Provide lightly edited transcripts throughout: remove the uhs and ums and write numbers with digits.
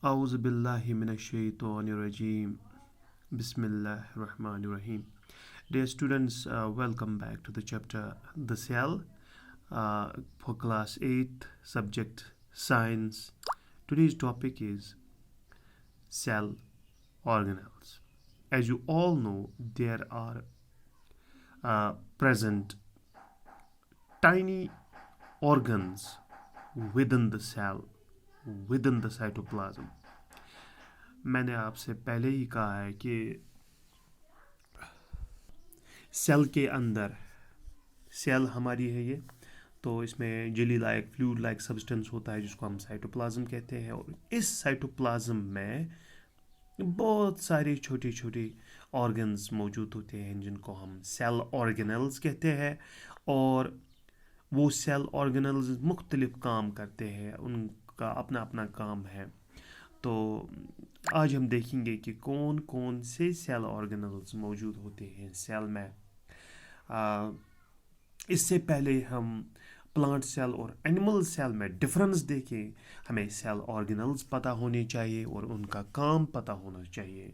A'udhu billahi minash shaitanir rajim. Bismillahir Rahmanir Rahim. Dear students, welcome back to the chapter The Cell for class 8, subject Science. Today's topic is cell organelles. As you all know, there are present tiny organs within the cell, within the cytoplasm. मैंने आपसे पहले ही कहा है कि cell के अंदर, cell हमारी है ये, तो इसमें jelly like fluid like substance होता है जिसको हम साइटोप्लाज्म कहते हैं। और इस साइटोप्लाज्म में बहुत सारे छोटे छोटे ऑर्गन्स मौजूद होते हैं जिनको हम सेल ऑर्गेनल्स कहते हैं। और वो सेल ऑर्गेनल्स मुख्तलिफ काम करते हैं, उनका अपना अपना काम है। तो आज हम देखेंगे कि कौन कौन से सेल ऑर्गेनल्स मौजूद होते हैं सेल में। इससे पहले हम प्लांट सेल और एनिमल सेल में डिफरेंस देखें। हमें सेल ऑर्गेनल्स पता होने चाहिए और उनका काम पता होना चाहिए।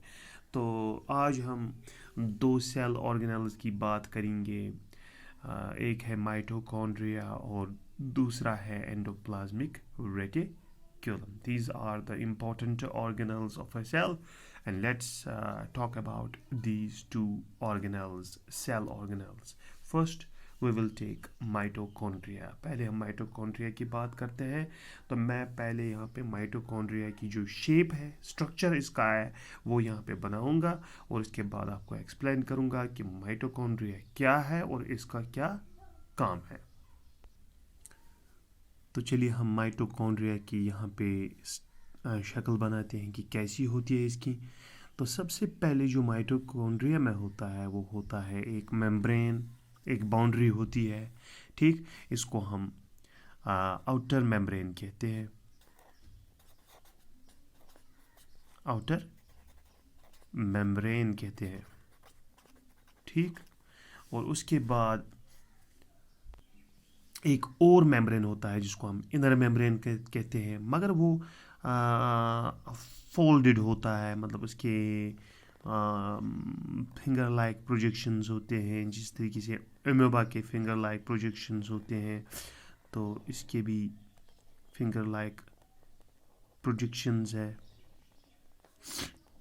तो आज हम दो सेल ऑर्गेनल्स की बात करेंगे। एक है माइटोकॉन्ड्रिया और दूसरा है endoplasmic reticulum. These are the important organelles of a cell, and let's talk about these two organelles, cell organelles. First, we will take mitochondria. पहले हम mitochondria की बात करते हैं। तो मैं पहले यहाँ पे mitochondria की जो शेप है, स्ट्रक्चर इसका है, वो यहाँ पे बनाऊंगा और इसके बाद आपको एक्सप्लेन करूँगा कि mitochondria क्या है और इसका क्या काम है। तो चलिए हम माइटोकॉन्ड्रिया की यहाँ पे शक्ल बनाते हैं कि कैसी होती है इसकी। तो सबसे पहले जो माइटोकॉन्ड्रिया में होता है वो होता है एक मेम्ब्रेन, एक बाउंड्री होती है, ठीक। इसको हम आउटर मेम्ब्रेन कहते हैं, आउटर मेम्ब्रेन कहते हैं, ठीक। और उसके बाद एक और मेम्ब्रेन होता है जिसको हम इनर मेम्ब्रेन कहते हैं, मगर वो फोल्डेड होता है, मतलब उसके फिंगर लाइक प्रोजेक्शंस होते हैं, जिस तरीके से एमोबा के फिंगर लाइक प्रोजेक्शंस होते हैं, तो इसके भी फिंगर लाइक प्रोजेक्शंस है।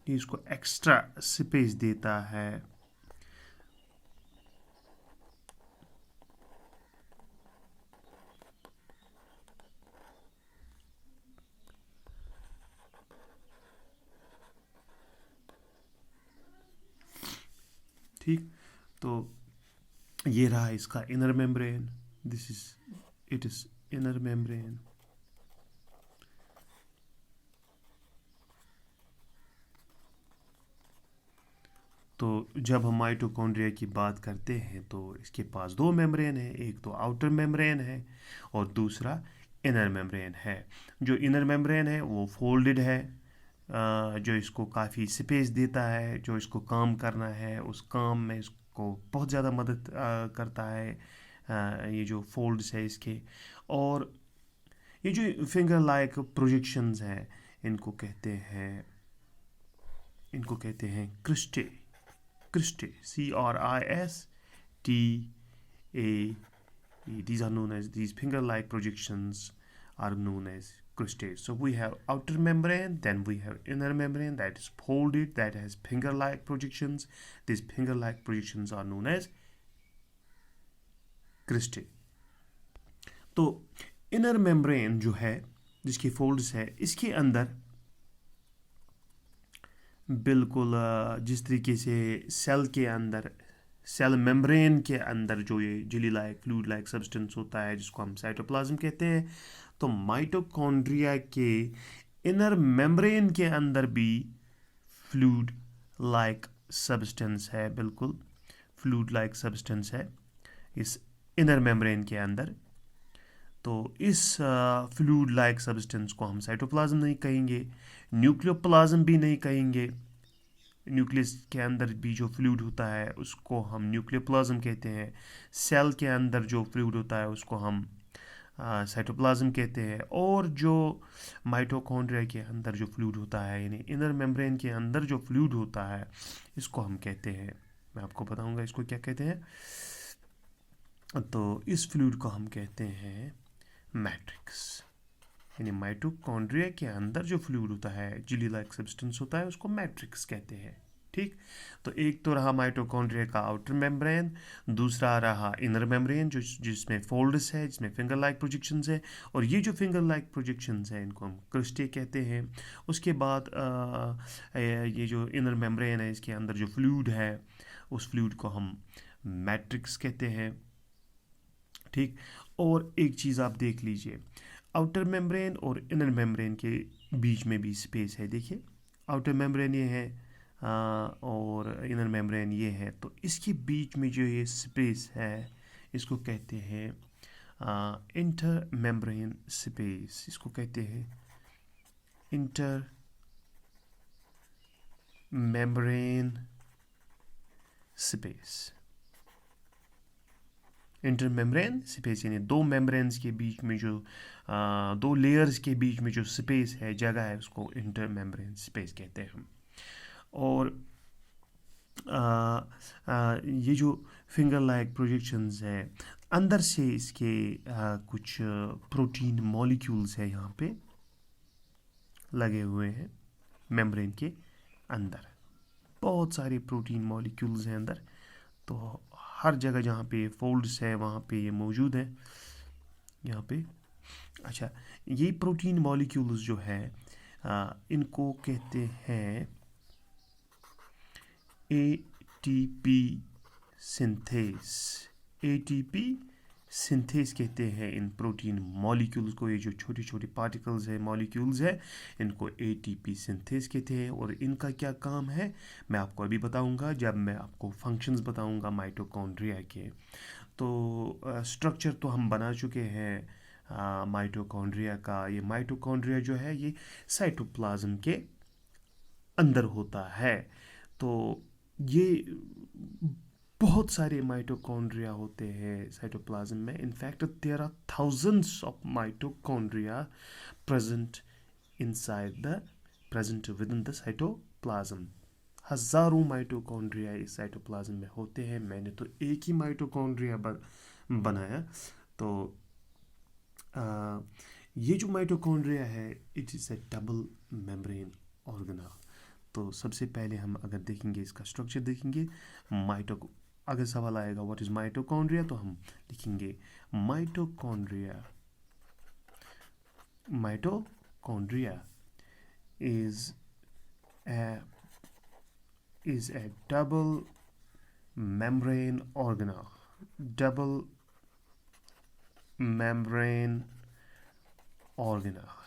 ये इसको एक्स्ट्रा स्पेस देता है। ठीक, तो ये रहा इसका inner membrane, this is it is inner membrane. तो जब हम माइटोकॉन्ड्रिया की बात करते हैं तो इसके पास दो मेम्ब्रेन है, एक तो आउटर मेम्ब्रेन है और दूसरा इनर मेम्ब्रेन है। जो इनर मेम्ब्रेन है वो फोल्डेड है, जो इसको काफ़ी स्पेस देता है, जो इसको काम करना है उस काम में इसको बहुत ज़्यादा मदद करता है, ये जो फोल्ड्स है इसके। और ये जो फिंगर लाइक प्रोजेक्शंस हैं इनको कहते हैं cristae, cristae, CRISTAE. These are known as, these finger like projections are known as cristae. So we have outer membrane, then we have inner membrane that is folded, that has finger like projections. These finger like projections are known as cristae. तो inner membrane जो है जिसकी folds है, इसके अंदर बिल्कुल जिस तरीके से सेल के अंदर, सेल मेम्ब्रेन के अंदर जो ये jelly like fluid like substance होता है जिसको हम साइटोप्लाज्म कहते हैं, तो माइटोकॉन्ड्रिया के इनर मेम्ब्रेन के अंदर भी फ्लूइड लाइक सब्सटेंस है, बिल्कुल फ्लूइड लाइक सब्सटेंस है इस इनर मेम्ब्रेन के अंदर। तो इस फ्लूइड लाइक सब्सटेंस को हम साइटोप्लाज्म नहीं कहेंगे, न्यूक्लियोप्लाज्म भी नहीं कहेंगे। न्यूक्लियस के अंदर भी जो फ्लूइड होता है उसको हम न्यूक्लियोप्लाज्म कहते हैं। सेल के अंदर जो फ्लूइड होता है उसको हम साइटोप्लाज्म कहते हैं। और जो माइटोकॉन्ड्रिया के अंदर जो फ्लूइड होता है, यानी इनर मेम्ब्रेन के अंदर जो फ्लूइड होता है, इसको हम कहते हैं, मैं आपको बताऊंगा इसको क्या कहते हैं। तो इस फ्लूइड को हम कहते हैं मैट्रिक्स। यानी माइटोकॉन्ड्रिया के अंदर जो फ्लूइड होता है, जेली लाइक सब्सटेंस होता है, उसको मैट्रिक्स कहते हैं। ठीक, तो एक तो रहा माइटोकॉन्ड्रिया का आउटर मेम्ब्रेन, दूसरा रहा इनर मेम्ब्रेन जो जिसमें फोल्ड्स है, जिसमें फिंगर लाइक प्रोजेक्शंस है। और ये जो फिंगर लाइक प्रोजेक्शंस है इनको हम क्रिस्टे कहते हैं। उसके बाद ये जो इनर मेम्ब्रेन है, इसके अंदर जो फ्लूइड है, उस फ्लूइड को हम मैट्रिक्स कहते हैं। ठीक, और एक चीज़ आप देख लीजिए, आउटर मेम्ब्रेन और इनर मेम्ब्रेन के बीच में भी स्पेस है। देखिए, आउटर मेम्ब्रेन ये है और इनर मेम्ब्रेन ये है, तो इसके बीच में जो ये स्पेस है इसको कहते हैं इंटर मेम्ब्रेन स्पेस। इसको कहते हैं inter membrane space. Inter membrane space यानी दो मेम्ब्रेन्स के बीच में जो दो लेयर्स के बीच में जो स्पेस है, जगह है, उसको इंटर मेम्ब्रेन स्पेस कहते हैं हम। और ये जो फिंगर लाइक प्रोजेक्शंस है, अंदर से इसके कुछ प्रोटीन मॉलिक्यूल्स है यहाँ पे लगे हुए हैं मेम्ब्रेन के अंदर। बहुत सारे प्रोटीन मॉलिक्यूल्स हैं अंदर, तो हर जगह जहाँ पे फोल्ड्स है वहाँ पे ये मौजूद है यहाँ पे। अच्छा, ये प्रोटीन मॉलिक्यूल्स जो है इनको कहते हैं एटीपी सिंथेस। एटीपी सिंथेस कहते हैं इन प्रोटीन मॉलिक्यूल्स को। ये जो छोटी छोटी पार्टिकल्स है, मॉलिक्यूल्स है, इनको एटीपी सिंथेस कहते हैं। और इनका क्या काम है मैं आपको अभी बताऊंगा, जब मैं आपको फंक्शंस बताऊंगा माइटोकॉन्ड्रिया के। तो स्ट्रक्चर तो हम बना चुके हैं माइटोकॉन्ड्रिया का। ये माइटोकॉन्ड्रिया जो है ये साइटोप्लाज्म के अंदर होता है। तो ये बहुत सारे माइटोकॉन्ड्रिया होते हैं साइटोप्लाज्म में। In fact there are thousands of mitochondria present inside the present within the cytoplasm. हज़ारों माइटोकॉन्ड्रिया इस साइटोप्लाज्म में होते हैं। मैंने तो एक ही माइटोकॉन्ड्रिया बनाया। तो ये जो माइटोकॉन्ड्रिया है, it is a double membrane organelle. तो सबसे पहले हम अगर देखेंगे इसका स्ट्रक्चर देखेंगे, अगर सवाल आएगा व्हाट इज़ माइटोकॉन्ड्रिया, तो हम लिखेंगे mitochondria. Mitochondria is a double membrane organelle. Double membrane organelle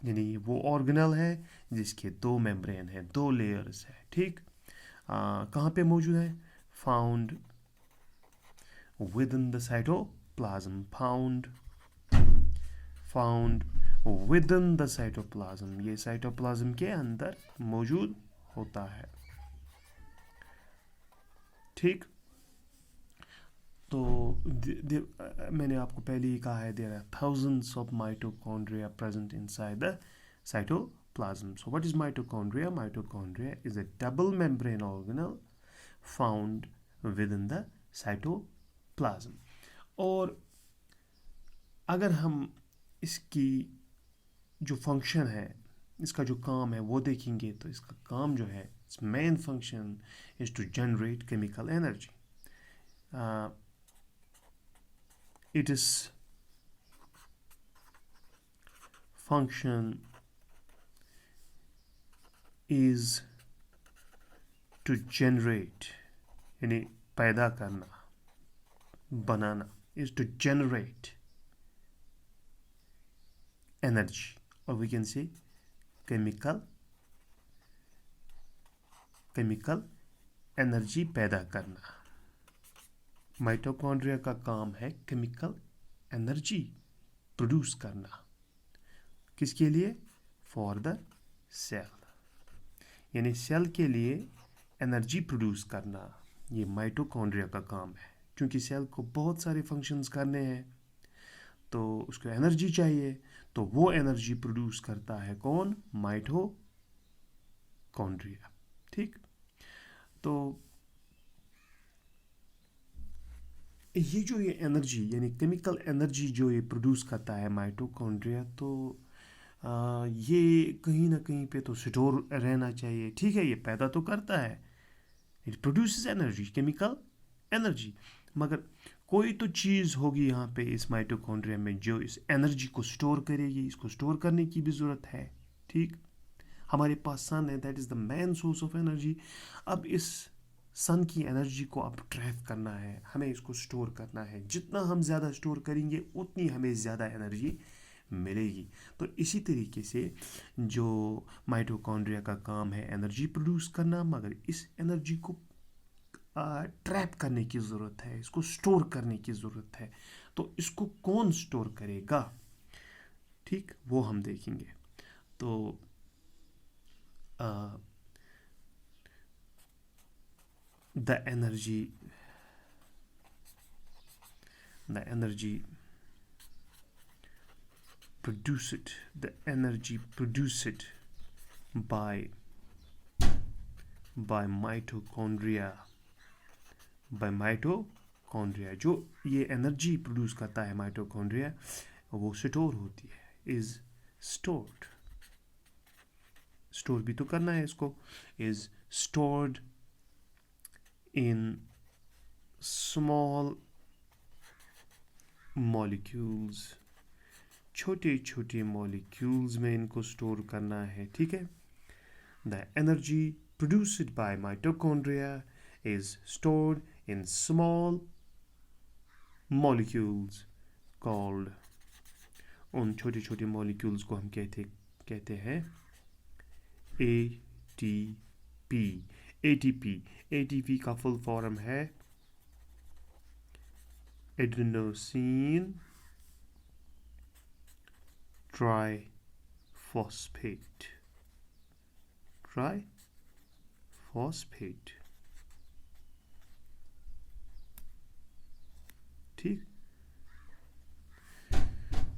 यानी वो ऑर्गेनल है जिसके दो मेम्ब्रेन है, दो लेयर्स है। ठीक, कहाँ पे मौजूद है? Found within the cytoplasm. Found within the cytoplasm. ये साइटोप्लाज्म के अंदर मौजूद होता है। ठीक, तो मैंने आपको पहले ही कहा है there are thousands of mitochondria present inside the cytoplasm. So what is mitochondria? Mitochondria is a double membrane organelle found within the cytoplasm. और अगर हम इसकी जो फंक्शन है, इसका जो काम है वो देखेंगे, तो इसका काम जो है, its main function is to generate chemical energy. Its function is to generate, यानी पैदा करना, बनाना, is to generate energy, or we can say chemical energy पैदा करना। माइटोकॉन्ड्रिया का काम है केमिकल एनर्जी प्रोड्यूस करना। किसके लिए? फॉर द सेल, यानी सेल के लिए एनर्जी प्रोड्यूस करना, ये माइटोकॉन्ड्रिया का काम है। क्योंकि सेल को बहुत सारे फंक्शंस करने हैं, तो उसको एनर्जी चाहिए, तो वो एनर्जी प्रोड्यूस करता है कौन? माइटोकॉन्ड्रिया। ठीक, तो ये एनर्जी यानी केमिकल एनर्जी जो ये प्रोड्यूस करता है माइटोकॉन्ड्रिया, तो ये कहीं ना कहीं पे तो स्टोर रहना चाहिए। ठीक है, ये पैदा तो करता है, it produces energy, chemical energy, मगर कोई तो चीज़ होगी यहाँ पे इस माइटोकॉन्ड्रिया में जो इस एनर्जी को स्टोर करेगी। इसको स्टोर करने की भी ज़रूरत है। ठीक, हमारे पास सन है, that is the main source of energy. अब इस सन की एनर्जी को अब ट्रैप करना है, हमें इसको स्टोर करना है। जितना हम ज़्यादा स्टोर करेंगे उतनी हमें ज़्यादा एनर्जी मिलेगी। तो इसी तरीके से जो माइटोकॉन्ड्रिया का काम है एनर्जी प्रोड्यूस करना, मगर इस एनर्जी को ट्रैप करने की ज़रूरत है, इसको स्टोर करने की ज़रूरत है। तो इसको कौन स्टोर करेगा? ठीक, वो हम देखेंगे। तो the energy produced by mitochondria, जो ये एनर्जी प्रोड्यूस करता है माइटोकॉन्ड्रिया, वो स्टोर होती है, इज स्टोर्ड। स्टोर भी तो करना है इसको, is stored in small molecules, छोटे छोटे मॉलिक्यूल्स में इनको स्टोर करना है। ठीक है, the energy produced by mitochondria is stored in small molecules called, उन छोटे छोटे मॉलिक्यूल्स को हम कहते हैं ATP। ATP का फुल फॉर्म है एडेनोसिन ट्राइफॉस्फेट। ठीक,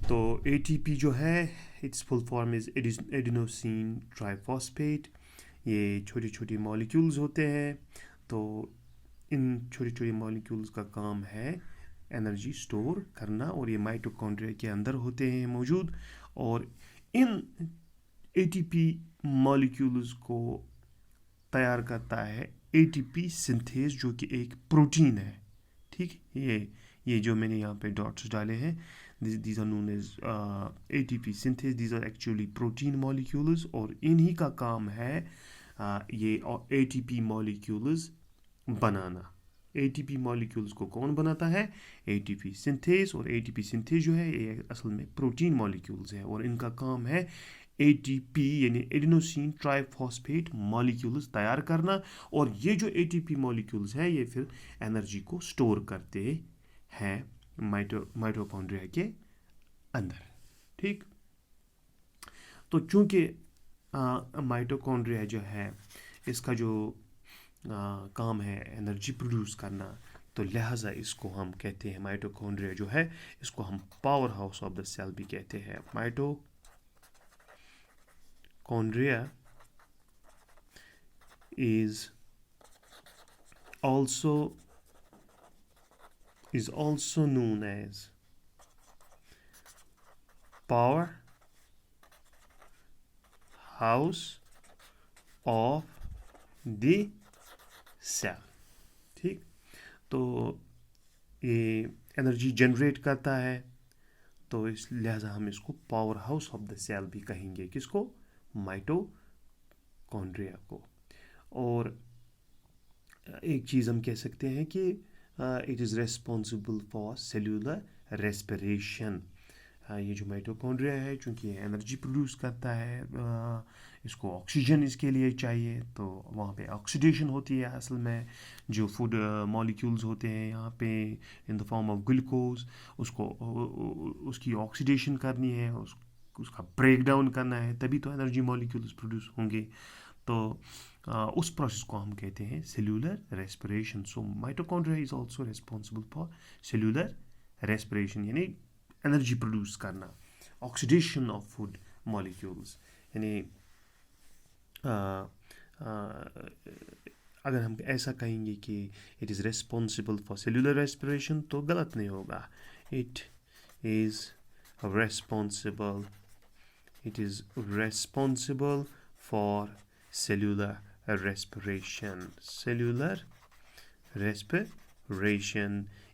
तो ATP जो है it's full form is adenosine triphosphate. ये छोटी छोटी मॉलिक्यूल्स होते हैं, तो इन छोटी छोटी मॉलिक्यूल्स का काम है एनर्जी स्टोर करना, और ये माइटोकॉन्ड्रिया के अंदर होते हैं मौजूद। और इन ATP मॉलिक्यूल्स को तैयार करता है ATP सिंथेज, जो कि एक प्रोटीन है। ठीक, ये जो मैंने यहाँ पे डॉट्स डाले हैं, these are known as ATP synthase, these are actually protein molecules, और इन्हीं का काम है ये ATP molecules बनाना। ATP molecules को कौन बनाता है? ATP synthase। और ATP synthase जो है ये असल में प्रोटीन molecules है, और इनका काम है ATP यानी एडेनोसिन ट्राइफॉस्फेट मॉलिक्यूल्स तैयार करना। और ये जो ATP मॉलिक्यूल्स हैं ये फिर एनर्जी को स्टोर करते हैं माइटोकॉन्ड्रिया के अंदर। ठीक, तो चूंकि माइटोकॉन्ड्रिया जो है इसका जो काम है एनर्जी प्रोड्यूस करना, तो लिहाजा इसको हम कहते हैं, माइटोकॉन्ड्रिया जो है इसको हम power house of the cell भी कहते हैं। Mitochondria is also known as power house of the cell। ठीक, तो ये एनर्जी जनरेट करता है, तो इस लिहाजा हम इसको power house of the cell भी कहेंगे। किसको? माइटोकॉन्ड्रिया को। और एक चीज़ हम कह सकते हैं कि it is responsible for cellular respiration. ये जो माइटोकॉन्ड्रिया है चूँकि ये एनर्जी प्रोड्यूस करता है, इसको ऑक्सीजन इसके लिए चाहिए, तो वहाँ पे ऑक्सीडेशन होती है। असल में जो फूड मॉलिक्यूल्स होते हैं यहाँ पे in the form of glucose, उसको उसकी ऑक्सीडेशन करनी है, उसका ब्रेक डाउन करना है, तभी तो एनर्जी मॉलिक्यूल्स प्रोड्यूस होंगे। तो उस प्रोसेस को हम कहते हैं cellular respiration. So mitochondria is also responsible for cellular respiration, यानी एनर्जी प्रोड्यूस करना, ऑक्सीडेशन ऑफ फूड मॉलिक्यूल्स, यानी अगर हम ऐसा कहेंगे कि it is responsible for cellular respiration तो गलत नहीं होगा. It is responsible it is responsible for cellular respiration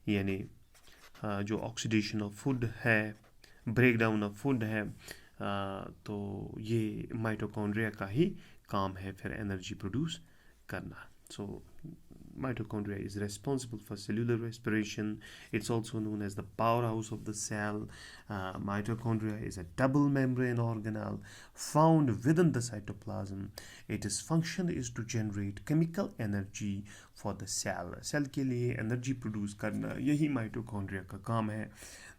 यानी जो ऑक्सीडेशन ऑफ फूड है, ब्रेक डाउन ऑफ फूड है, तो ये माइटोकॉन्ड्रिया का ही काम है फिर एनर्जी प्रोड्यूस करना. So mitochondria is responsible for cellular respiration. It's also known as the powerhouse of the cell. Mitochondria is a double membrane organelle found within the cytoplasm. Its function is to generate chemical energy for the cell. Cell के लिए energy produce करना यही mitochondria का काम है.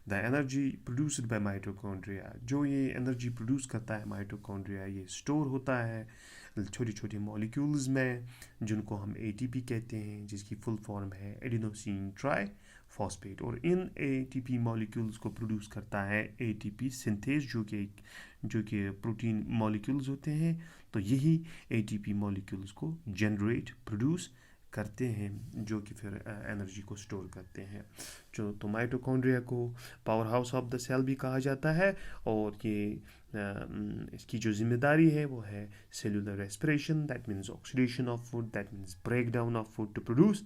The energy produced by mitochondria, जो ये energy produce करता है mitochondria, ये store होता है छोटी छोटी मॉलिक्यूल्स में जिनको हम ATP कहते हैं, जिसकी फुल फॉर्म है एडिनोसिन ट्राई फॉस्फेट. और इन ATP मॉलिक्यूल्स को प्रोड्यूस करता है ATP सिंथेज, जो कि प्रोटीन मॉलिक्यूल्स होते हैं. तो यही ATP मॉलिक्यूल्स को जनरेट प्रोड्यूस करते हैं, जो कि फिर एनर्जी को स्टोर करते हैं. तो माइटोकॉन्ड्रिया को power house of the cell भी कहा जाता है, और ये इसकी जो जिम्मेदारी है वो है cellular respiration, that means oxidation of food, that means break down of food to produce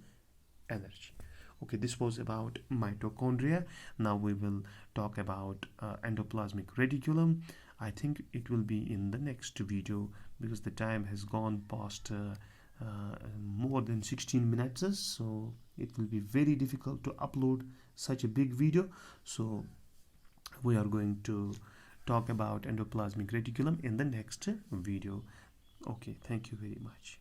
energy. Okay, this was about mitochondria. Now we will talk about endoplasmic reticulum. I think it will be in the next video because the time has gone past more than 16 minutes, so it will be very difficult to upload such a big video. So we are going to talk about endoplasmic reticulum in the next video. Okay, thank you very much.